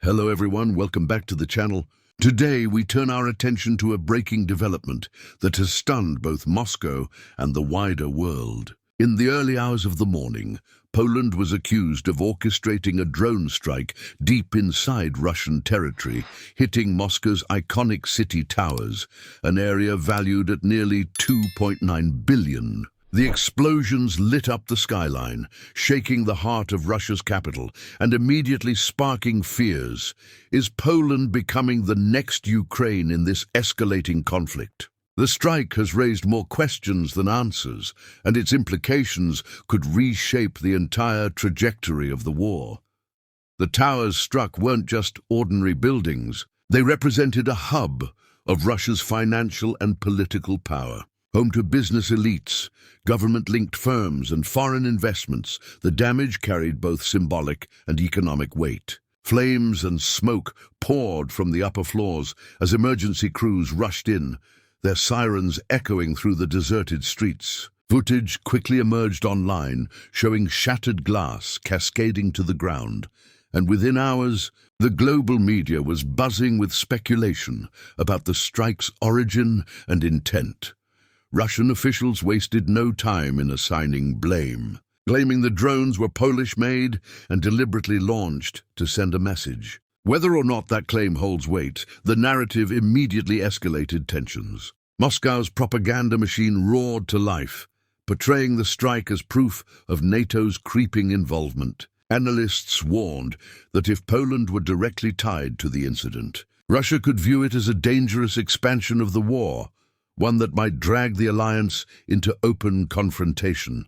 Hello everyone, welcome back to the channel. Today we turn our attention to a breaking development that has stunned both Moscow and the wider world. In the early hours of the morning, Poland was accused of orchestrating a drone strike deep inside Russian territory, hitting Moscow's iconic city towers, an area valued at nearly 2.9 billion. The explosions lit up the skyline, shaking the heart of Russia's capital and immediately sparking fears. Is Poland becoming the next Ukraine in this escalating conflict? The strike has raised more questions than answers, and its implications could reshape the entire trajectory of the war. The towers struck weren't just ordinary buildings. They represented a hub of Russia's financial and political power. Home to business elites, government-linked firms and foreign investments, the damage carried both symbolic and economic weight. Flames and smoke poured from the upper floors as emergency crews rushed in, their sirens echoing through the deserted streets. Footage quickly emerged online, showing shattered glass cascading to the ground, and within hours, the global media was buzzing with speculation about the strike's origin and intent. Russian officials wasted no time in assigning blame, claiming the drones were Polish-made and deliberately launched to send a message. Whether or not that claim holds weight, the narrative immediately escalated tensions. Moscow's propaganda machine roared to life, portraying the strike as proof of NATO's creeping involvement. Analysts warned that if Poland were directly tied to the incident, Russia could view it as a dangerous expansion of the war, one that might drag the alliance into open confrontation.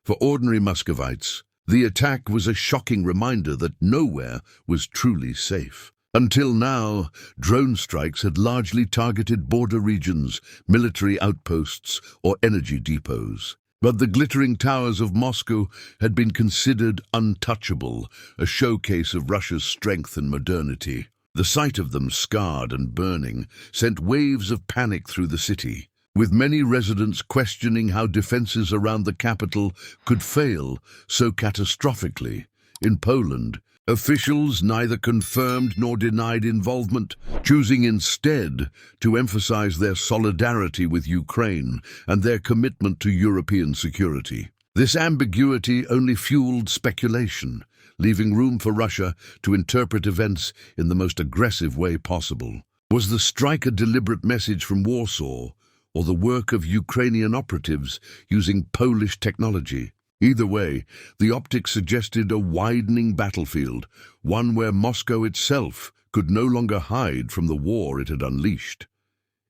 For ordinary Muscovites, the attack was a shocking reminder that nowhere was truly safe. Until now, drone strikes had largely targeted border regions, military outposts, or energy depots. But the glittering towers of Moscow had been considered untouchable, a showcase of Russia's strength and modernity. The sight of them, scarred and burning, sent waves of panic through the city, with many residents questioning how defenses around the capital could fail so catastrophically. In Poland, officials neither confirmed nor denied involvement, choosing instead to emphasize their solidarity with Ukraine and their commitment to European security. This ambiguity only fueled speculation, leaving room for Russia to interpret events in the most aggressive way possible. Was the strike a deliberate message from Warsaw, or the work of Ukrainian operatives using Polish technology? Either way, the optics suggested a widening battlefield, one where Moscow itself could no longer hide from the war it had unleashed.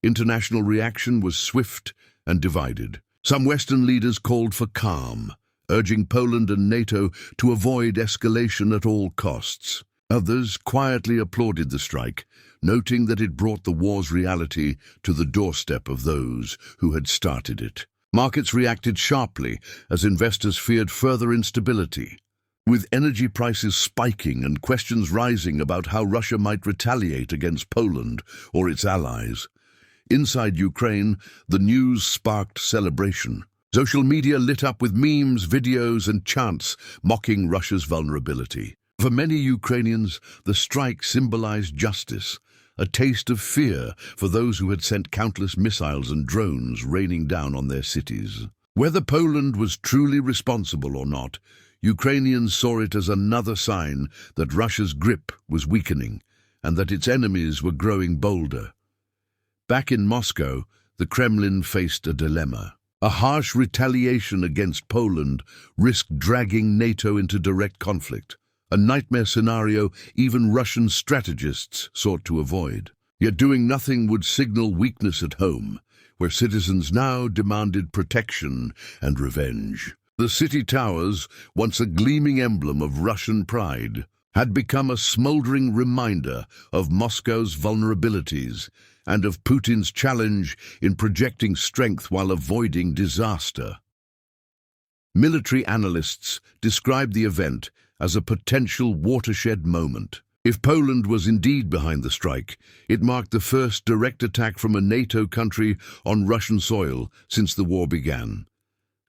International reaction was swift and divided. Some Western leaders called for calm, urging Poland and NATO to avoid escalation at all costs. Others quietly applauded the strike, noting that it brought the war's reality to the doorstep of those who had started it. Markets reacted sharply as investors feared further instability, with energy prices spiking and questions rising about how Russia might retaliate against Poland or its allies. Inside Ukraine, the news sparked celebration. Social media lit up with memes, videos, and chants mocking Russia's vulnerability. For many Ukrainians, the strike symbolized justice, a taste of fear for those who had sent countless missiles and drones raining down on their cities. Whether Poland was truly responsible or not, Ukrainians saw it as another sign that Russia's grip was weakening and that its enemies were growing bolder. Back in Moscow, the Kremlin faced a dilemma. A harsh retaliation against Poland risked dragging NATO into direct conflict, a nightmare scenario even Russian strategists sought to avoid. Yet doing nothing would signal weakness at home, where citizens now demanded protection and revenge. The city towers, once a gleaming emblem of Russian pride, had become a smoldering reminder of Moscow's vulnerabilities and of Putin's challenge in projecting strength while avoiding disaster. Military analysts described the event as a potential watershed moment. If Poland was indeed behind the strike, it marked the first direct attack from a NATO country on Russian soil since the war began,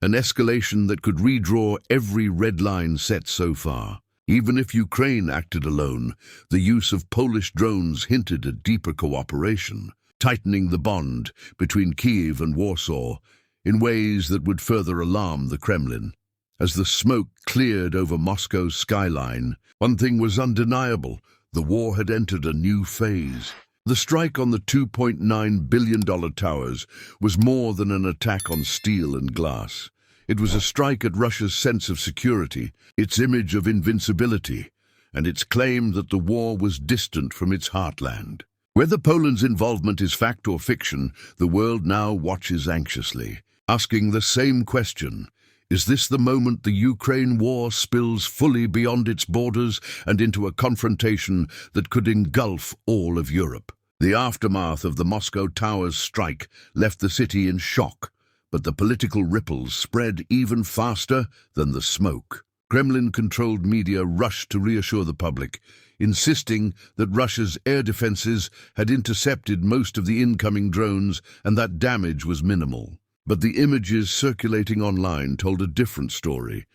an escalation that could redraw every red line set so far. Even if Ukraine acted alone, the use of Polish drones hinted at deeper cooperation, tightening the bond between Kyiv and Warsaw in ways that would further alarm the Kremlin. As the smoke cleared over Moscow's skyline, one thing was undeniable: the war had entered a new phase. The strike on the $2.9 billion towers was more than an attack on steel and glass. It was a strike at Russia's sense of security, its image of invincibility, and its claim that the war was distant from its heartland. Whether Poland's involvement is fact or fiction, the world now watches anxiously, asking the same question: is this the moment the Ukraine war spills fully beyond its borders and into a confrontation that could engulf all of Europe? The aftermath of the Moscow Towers strike left the city in shock, but the political ripples spread even faster than the smoke. Kremlin-controlled media rushed to reassure the public, insisting that Russia's air defenses had intercepted most of the incoming drones and that damage was minimal. But the images circulating online told a different story: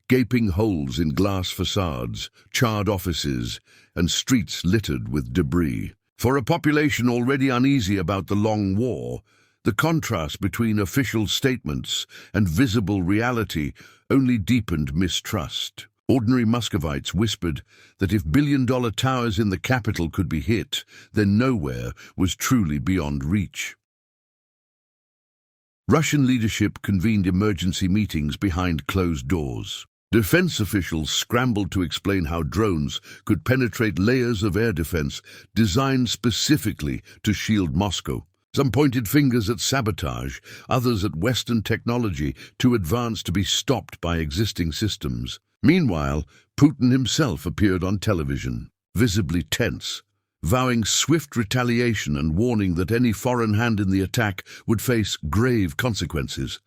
gaping holes in glass facades, charred offices, and streets littered with debris. For a population already uneasy about the long war, the contrast between official statements and visible reality only deepened mistrust. Ordinary Muscovites whispered that if billion-dollar towers in the capital could be hit, then nowhere was truly beyond reach. Russian leadership convened emergency meetings behind closed doors. Defense officials scrambled to explain how drones could penetrate layers of air defense designed specifically to shield Moscow. Some pointed fingers at sabotage, others at Western technology too advanced to be stopped by existing systems. Meanwhile, Putin himself appeared on television, visibly tense, vowing swift retaliation and warning that any foreign hand in the attack would face grave consequences.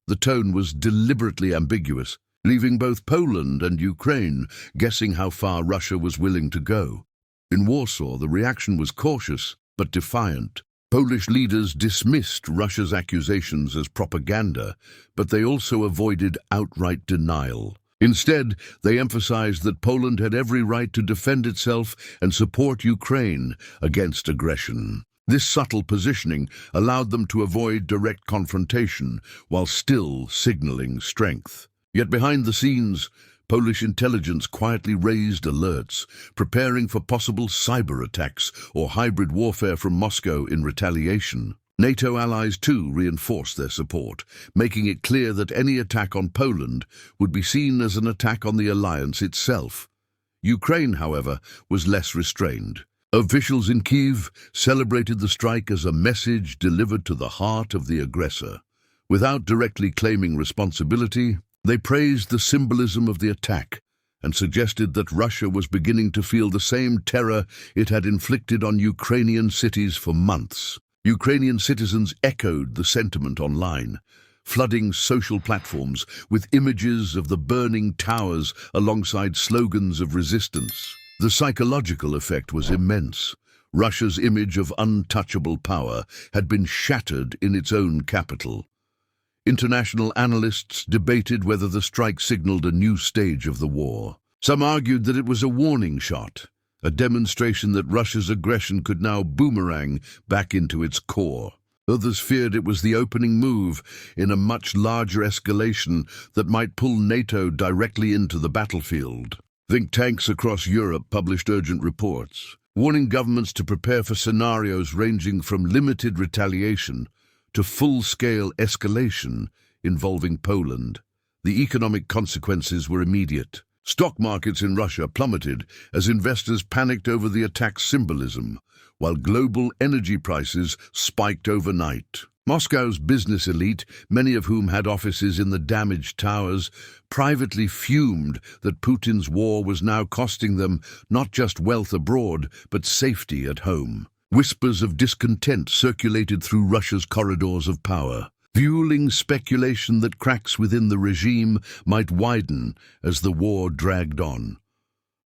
The tone was deliberately ambiguous, leaving both Poland and Ukraine guessing how far Russia was willing to go. In Warsaw, the reaction was cautious but defiant. Polish leaders dismissed Russia's accusations as propaganda, but they also avoided outright denial. Instead, they emphasized that Poland had every right to defend itself and support Ukraine against aggression. This subtle positioning allowed them to avoid direct confrontation while still signaling strength. Yet behind the scenes, Polish intelligence quietly raised alerts, preparing for possible cyber attacks or hybrid warfare from Moscow in retaliation. NATO allies too reinforced their support, making it clear that any attack on Poland would be seen as an attack on the alliance itself. Ukraine, however, was less restrained. Officials in Kyiv celebrated the strike as a message delivered to the heart of the aggressor. Without directly claiming responsibility, they praised the symbolism of the attack and suggested that Russia was beginning to feel the same terror it had inflicted on Ukrainian cities for months. Ukrainian citizens echoed the sentiment online, flooding social platforms with images of the burning towers alongside slogans of resistance. The psychological effect was immense. Russia's image of untouchable power had been shattered in its own capital. International analysts debated whether the strike signaled a new stage of the war. Some argued that it was a warning shot, a demonstration that Russia's aggression could now boomerang back into its core. Others feared it was the opening move in a much larger escalation that might pull NATO directly into the battlefield. Think tanks across Europe published urgent reports, warning governments to prepare for scenarios ranging from limited retaliation to full-scale escalation involving Poland. The economic consequences were immediate. Stock markets in Russia plummeted as investors panicked over the attack's symbolism, while global energy prices spiked overnight. Moscow's business elite, many of whom had offices in the damaged towers, privately fumed that Putin's war was now costing them not just wealth abroad, but safety at home. Whispers of discontent circulated through Russia's corridors of power, fueling speculation that cracks within the regime might widen as the war dragged on.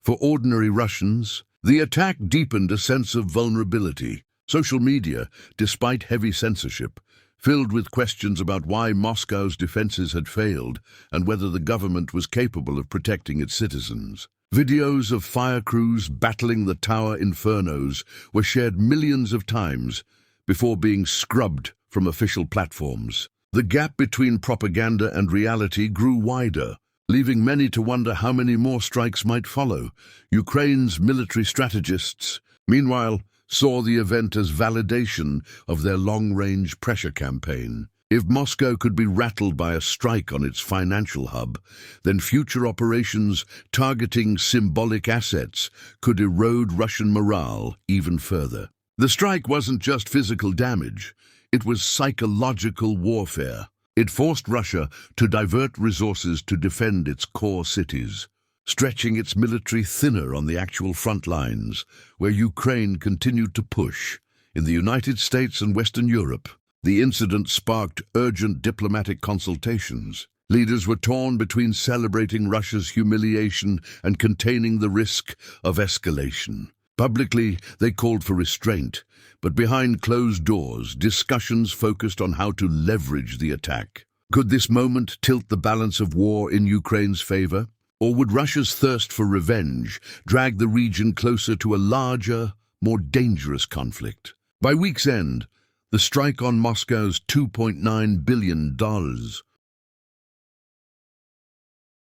For ordinary Russians, the attack deepened a sense of vulnerability. Social media, despite heavy censorship, filled with questions about why Moscow's defenses had failed and whether the government was capable of protecting its citizens. Videos of fire crews battling the tower infernos were shared millions of times before being scrubbed from official platforms. The gap between propaganda and reality grew wider, leaving many to wonder how many more strikes might follow. Ukraine's military strategists, meanwhile, saw the event as validation of their long-range pressure campaign. If Moscow could be rattled by a strike on its financial hub, then future operations targeting symbolic assets could erode Russian morale even further. The strike wasn't just physical damage, it was psychological warfare. It forced Russia to divert resources to defend its core cities, stretching its military thinner on the actual front lines, where Ukraine continued to push. In the United States and Western Europe, the incident sparked urgent diplomatic consultations. Leaders were torn between celebrating Russia's humiliation and containing the risk of escalation. Publicly, they called for restraint, but behind closed doors, discussions focused on how to leverage the attack. Could this moment tilt the balance of war in Ukraine's favor? Or would Russia's thirst for revenge drag the region closer to a larger, more dangerous conflict? By week's end, the strike on Moscow's $2.9 billion.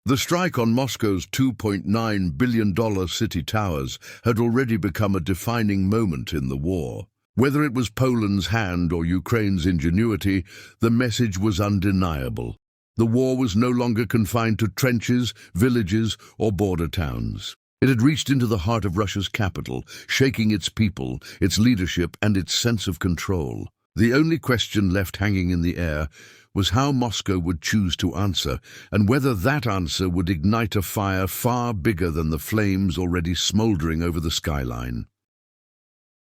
The strike on Moscow's $2.9 billion city towers had already become a defining moment in the war. Whether it was Poland's hand or Ukraine's ingenuity, the message was undeniable. The war was no longer confined to trenches, villages, or border towns. It had reached into the heart of Russia's capital, shaking its people, its leadership, and its sense of control. The only question left hanging in the air was how Moscow would choose to answer, and whether that answer would ignite a fire far bigger than the flames already smoldering over the skyline.